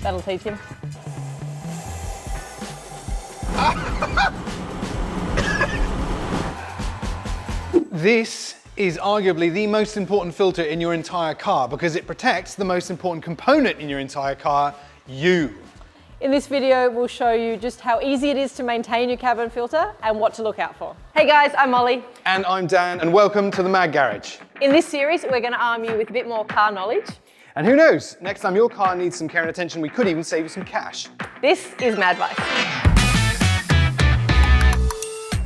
That'll teach him. This is arguably the most important filter in your entire car because it protects the most important component in your entire car, you. In this video, we'll show you just how easy it is to maintain your cabin filter and what to look out for. Hey guys, I'm Molly. And I'm Dan, and welcome to the Mad Garage. In this series, we're going to arm you with a bit more car knowledge. And who knows, next time your car needs some care and attention, we could even save you some cash. This is Madvice.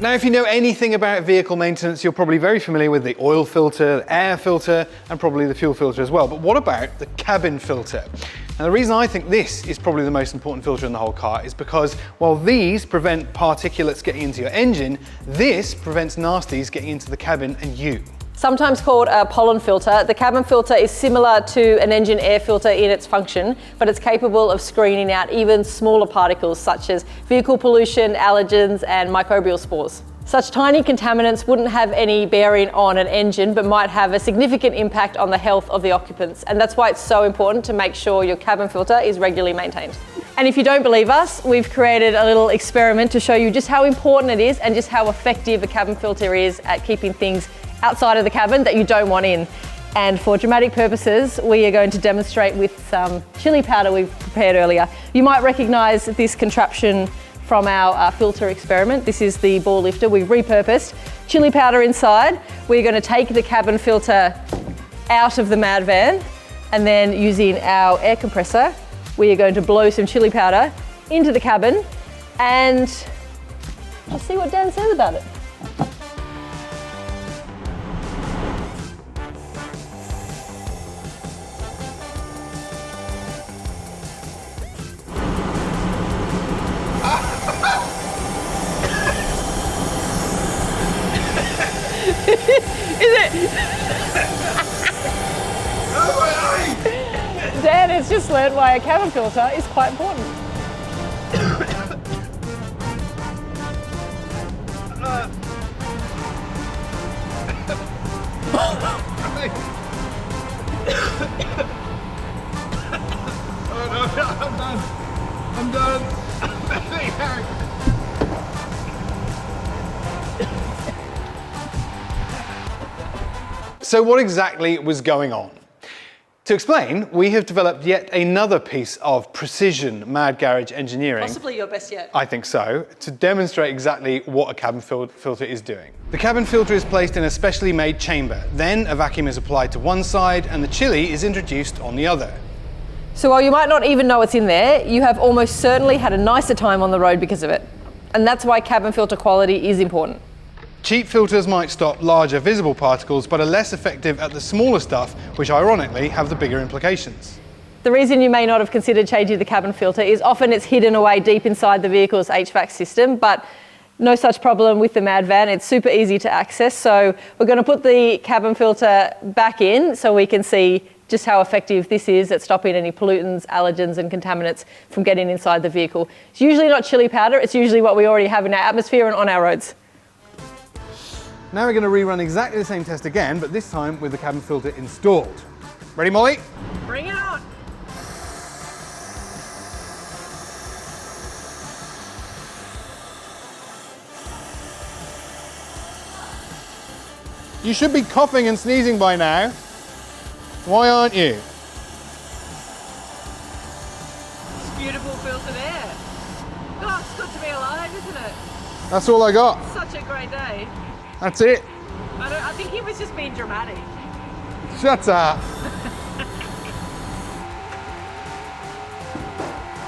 Now, if you know anything about vehicle maintenance, you're probably very familiar with the oil filter, the air filter, and probably the fuel filter as well. But what about the cabin filter? Now, the reason I think this is probably the most important filter in the whole car is because while these prevent particulates getting into your engine, this prevents nasties getting into the cabin and you. Sometimes called a pollen filter, the cabin filter is similar to an engine air filter in its function, but it's capable of screening out even smaller particles such as vehicle pollution, allergens, and microbial spores. Such tiny contaminants wouldn't have any bearing on an engine, but might have a significant impact on the health of the occupants. And that's why it's so important to make sure your cabin filter is regularly maintained. And if you don't believe us, we've created a little experiment to show you just how important it is and just how effective a cabin filter is at keeping things outside of the cabin that you don't want in. And for dramatic purposes, we are going to demonstrate with some chili powder we've prepared earlier. You might recognize this contraption from our filter experiment. This is the ball lifter. We've repurposed chili powder inside. We're going to take the cabin filter out of the Mad van, and then using our air compressor, we are going to blow some chili powder into the cabin, and I'll see what Dan says about it. Dan has just learned why a cabin filter is quite important. I'm done. So what exactly was going on? To explain, we have developed yet another piece of precision Mad Garage engineering. Possibly your best yet. I think so, to demonstrate exactly what a cabin filter is doing. The cabin filter is placed in a specially made chamber. Then a vacuum is applied to one side and the chili is introduced on the other. So while you might not even know it's in there, you have almost certainly had a nicer time on the road because of it. And that's why cabin filter quality is important. Cheap filters might stop larger visible particles, but are less effective at the smaller stuff, which ironically have the bigger implications. The reason you may not have considered changing the cabin filter is often it's hidden away deep inside the vehicle's HVAC system, but no such problem with the Mad van. It's super easy to access. So we're going to put the cabin filter back in so we can see just how effective this is at stopping any pollutants, allergens and contaminants from getting inside the vehicle. It's usually not chili powder, it's usually what we already have in our atmosphere and on our roads. Now we're going to rerun exactly the same test again, but this time with the cabin filter installed. Ready, Molly? Bring it on! You should be coughing and sneezing by now. Why aren't you? It's beautiful filtered air. Oh, it's good to be alive, isn't it? That's all I got. Such a great day. That's it. I think he was just being dramatic. Shut up.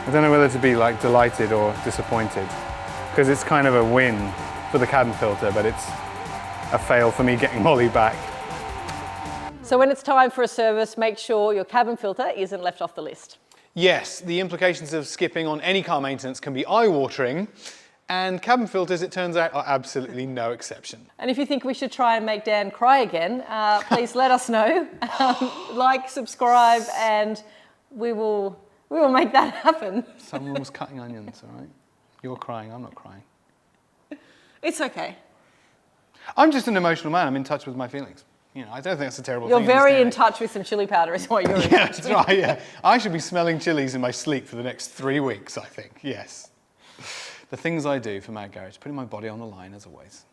I don't know whether to be like delighted or disappointed, because it's kind of a win for the cabin filter, but it's a fail for me getting Molly back. So when it's time for a service, make sure your cabin filter isn't left off the list. Yes, the implications of skipping on any car maintenance can be eye-watering, and cabin filters, it turns out, are absolutely no exception. And if you think we should try and make Dan cry again, please let us know. Like, subscribe, and we will make that happen. Someone was cutting onions, all right? You're crying, I'm not crying. It's okay. I'm just an emotional man, I'm in touch with my feelings. You know, I don't think that's a terrible You're thing. very in touch with some chili powder is what you're in. Yeah, that's right, yeah. I should be smelling chilies in my sleep for the next 3 weeks, I think, yes. The things I do for Mad Garage, putting my body on the line as always.